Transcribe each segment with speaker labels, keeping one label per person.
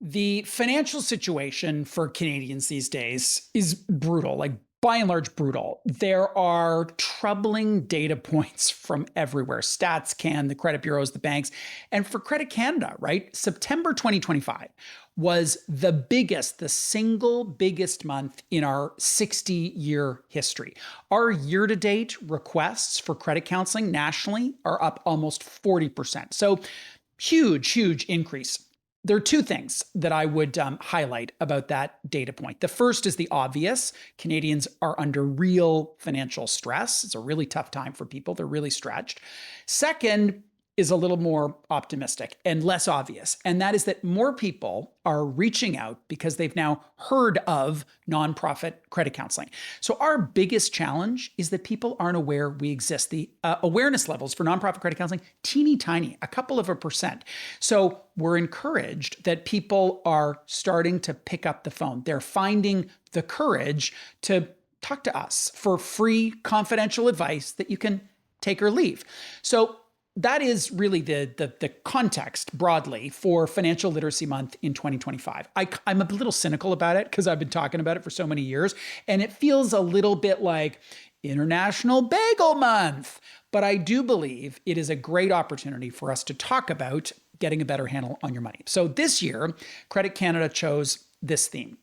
Speaker 1: The financial situation for Canadians these days is brutal, like by and large, brutal. There are troubling data points from everywhere. Stats Can, the credit bureaus, the banks. And for Credit Canada, right? September 2025 was the single biggest month in our 60-year history. Our year to date requests for credit counseling nationally are up almost 40%. So huge, huge increase. There are two things that I would highlight about that data point. The first is the obvious. Canadians are under real financial stress. It's a really tough time for people. They're really stretched. Second is a little more optimistic and less obvious. And that is that more people are reaching out because they've now heard of nonprofit credit counseling. So our biggest challenge is that people aren't aware we exist. The awareness levels for nonprofit credit counseling, teeny tiny, a couple of a percent. So we're encouraged that people are starting to pick up the phone. They're finding the courage to talk to us for free, confidential advice that you can take or leave. So that is really the context broadly for Financial Literacy Month in 2025. I'm a little cynical about it because I've been talking about it for so many years, and it feels a little bit like International Bagel Month. But I do believe it is a great opportunity for us to talk about getting a better handle on your money. So this year, Credit Canada chose this theme: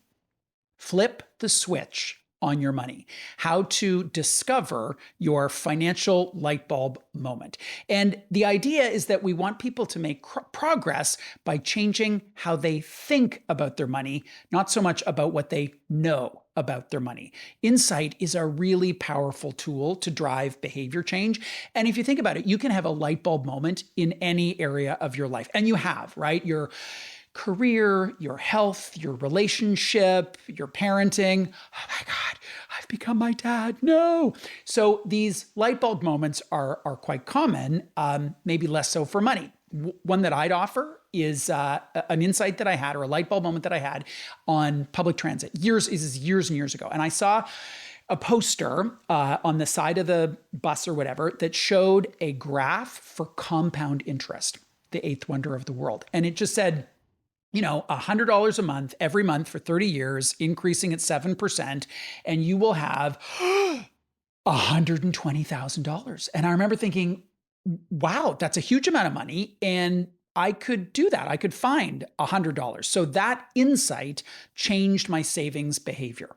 Speaker 1: flip the switch on your money, how to discover your financial light bulb moment. And the idea is that we want people to make progress by changing how they think about their money, not so much about what they know about their money. Insight is a really powerful tool to drive behavior change. And if you think about it, you can have a light bulb moment in any area of your life. And you have, right? Your career, your health, your relationship, your parenting. Oh my God, I've become my dad. No. So these light bulb moments are quite common, maybe less so for money. One that I'd offer is an insight that I had, or a light bulb moment that I had on public transit. Years and years ago. And I saw a poster on the side of the bus or whatever that showed a graph for compound interest, the eighth wonder of the world. And it just said, $100 a month, every month for 30 years, increasing at 7%, and you will have $120,000. And I remember thinking, wow, that's a huge amount of money. And I could do that. I could find $100. So that insight changed my savings behavior.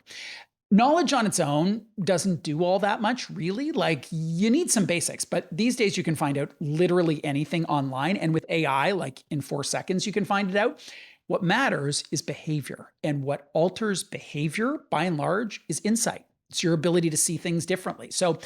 Speaker 1: Knowledge on its own doesn't do all that much, really. Like, you need some basics, but these days you can find out literally anything online. And with AI, like in 4 seconds, you can find it out. What matters is behavior. And what alters behavior, by and large, is insight. It's your ability to see things differently. So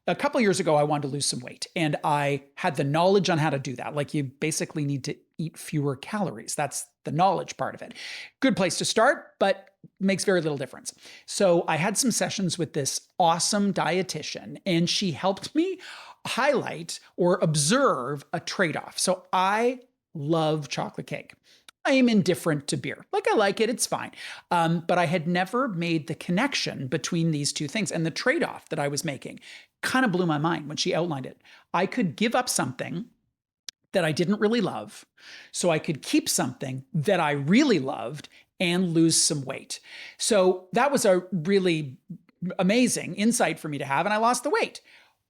Speaker 1: a couple of years ago, I wanted to lose some weight, and I had the knowledge on how to do that. Like, you basically need to eat fewer calories. That's the knowledge part of it. Good place to start, but makes very little difference. So I had some sessions with this awesome dietitian, and she helped me highlight or observe a trade-off. So I love chocolate cake. I am indifferent to beer. Like, I like it, it's fine. But I had never made the connection between these two things. And the trade-off that I was making kind of blew my mind when she outlined it. I could give up something that I didn't really love, so I could keep something that I really loved and lose some weight. So that was a really amazing insight for me to have, and I lost the weight.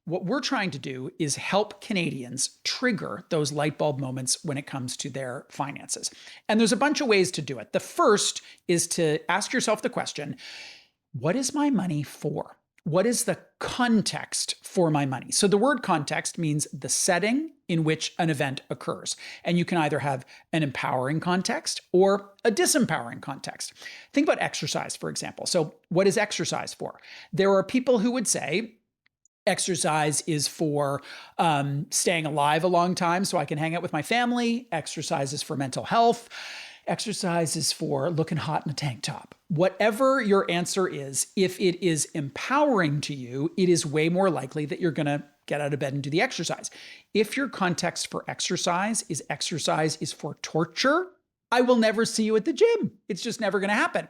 Speaker 1: What we're trying to do is help Canadians trigger those light bulb moments when it comes to their finances. And there's a bunch of ways to do it. The first is to ask yourself the question, what is my money for? What is the context for my money? So the word context means the setting in which an event occurs. And you can either have an empowering context or a disempowering context. Think about exercise, for example. So what is exercise for? There are people who would say, exercise is for staying alive a long time so I can hang out with my family. Exercise is for mental health. Exercise is for looking hot in a tank top. Whatever your answer is, if it is empowering to you, it is way more likely that you're going to get out of bed and do the exercise. If your context for exercise is for torture, I will never see you at the gym. It's just never going to happen.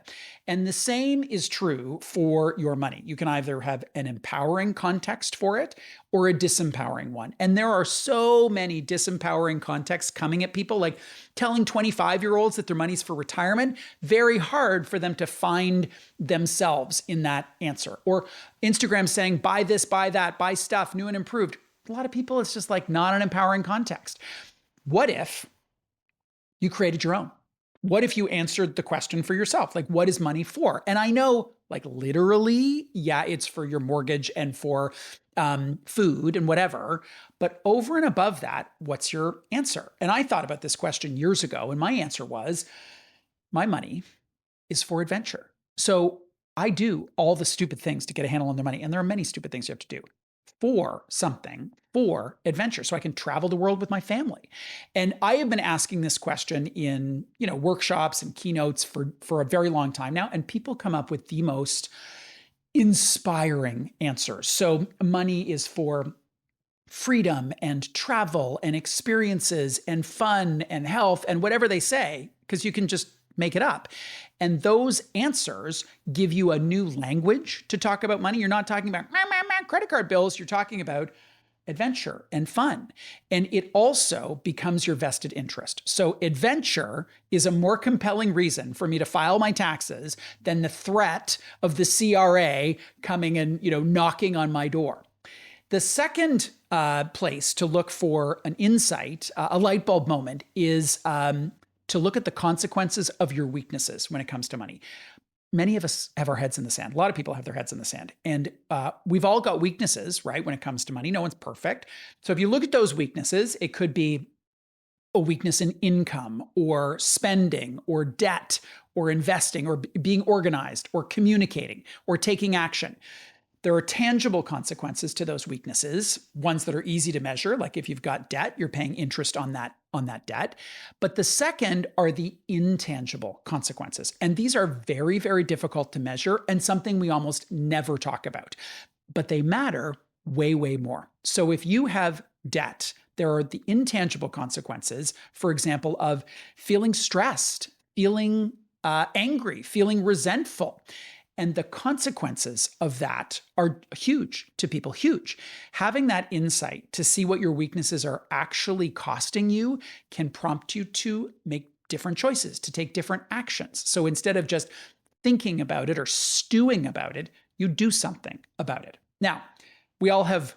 Speaker 1: And the same is true for your money. You can either have an empowering context for it or a disempowering one. And there are so many disempowering contexts coming at people, like telling 25-year-olds that their money's for retirement. Very hard for them to find themselves in that answer. Or Instagram saying, buy this, buy that, buy stuff, new and improved. A lot of people, it's just like not an empowering context. What if you created your own? What if you answered the question for yourself? Like, what is money for? And I know, like, literally, yeah, it's for your mortgage and for food and whatever. But over and above that, what's your answer? And I thought about this question years ago, and my answer was, my money is for adventure. So I do all the stupid things to get a handle on the money. And there are many stupid things you have to do for something, for adventure, so I can travel the world with my family. And I have been asking this question in, workshops and keynotes for a very long time now, and people come up with the most inspiring answers. So money is for freedom and travel and experiences and fun and health and whatever they say, because you can just make it up. And those answers give you a new language to talk about money. You're not talking about credit card bills. You're talking about adventure and fun. And it also becomes your vested interest. So adventure is a more compelling reason for me to file my taxes than the threat of the CRA coming and, knocking on my door. The second place to look for an insight, a light bulb moment, is to look at the consequences of your weaknesses when it comes to money. Many of us have our heads in the sand. A lot of people have their heads in the sand. And we've all got weaknesses, right, when it comes to money. No one's perfect. So if you look at those weaknesses, it could be a weakness in income or spending or debt or investing or being organized or communicating or taking action. There are tangible consequences to those weaknesses, ones that are easy to measure. Like if you've got debt, you're paying interest on that debt. But the second are the intangible consequences. And these are very, very difficult to measure and something we almost never talk about. But they matter way, way more. So if you have debt, there are the intangible consequences, for example, of feeling stressed, feeling angry, feeling resentful. And the consequences of that are huge to people, huge. Having that insight to see what your weaknesses are actually costing you can prompt you to make different choices, to take different actions. So instead of just thinking about it or stewing about it, you do something about it. Now, we all have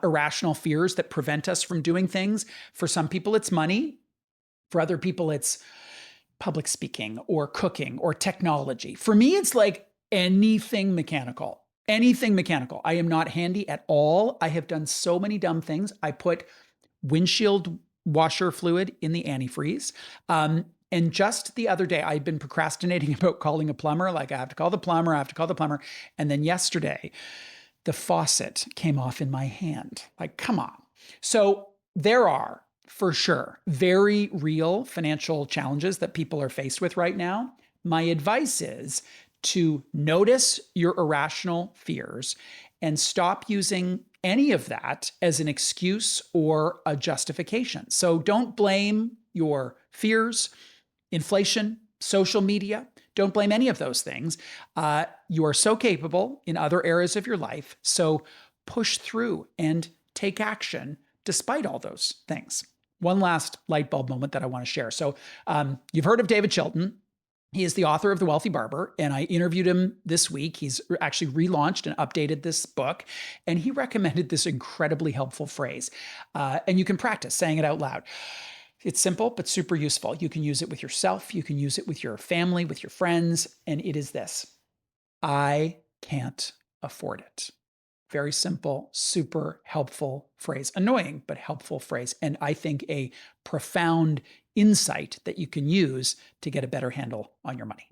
Speaker 1: irrational fears that prevent us from doing things. For some people, it's money. For other people, it's public speaking or cooking or technology. For me, it's like anything mechanical. I am not handy at all. I have done so many dumb things. I put windshield washer fluid in the antifreeze. And just the other day, I'd been procrastinating about calling a plumber. Like, I have to call the plumber. And then yesterday, the faucet came off in my hand. Like, come on. So there are, for sure, very real financial challenges that people are faced with right now. My advice is to notice your irrational fears and stop using any of that as an excuse or a justification. So don't blame your fears, inflation, social media. Don't blame any of those things. You are so capable in other areas of your life. So push through and take action despite all those things. One last light bulb moment that I want to share. So you've heard of David Chilton. He is the author of The Wealthy Barber, and I interviewed him this week. He's actually relaunched and updated this book, and he recommended this incredibly helpful phrase. And you can practice saying it out loud. It's simple, but super useful. You can use it with yourself. You can use it with your family, with your friends. And it is this: I can't afford it. Very simple, super helpful phrase. Annoying, but helpful phrase. And I think a profound insight that you can use to get a better handle on your money.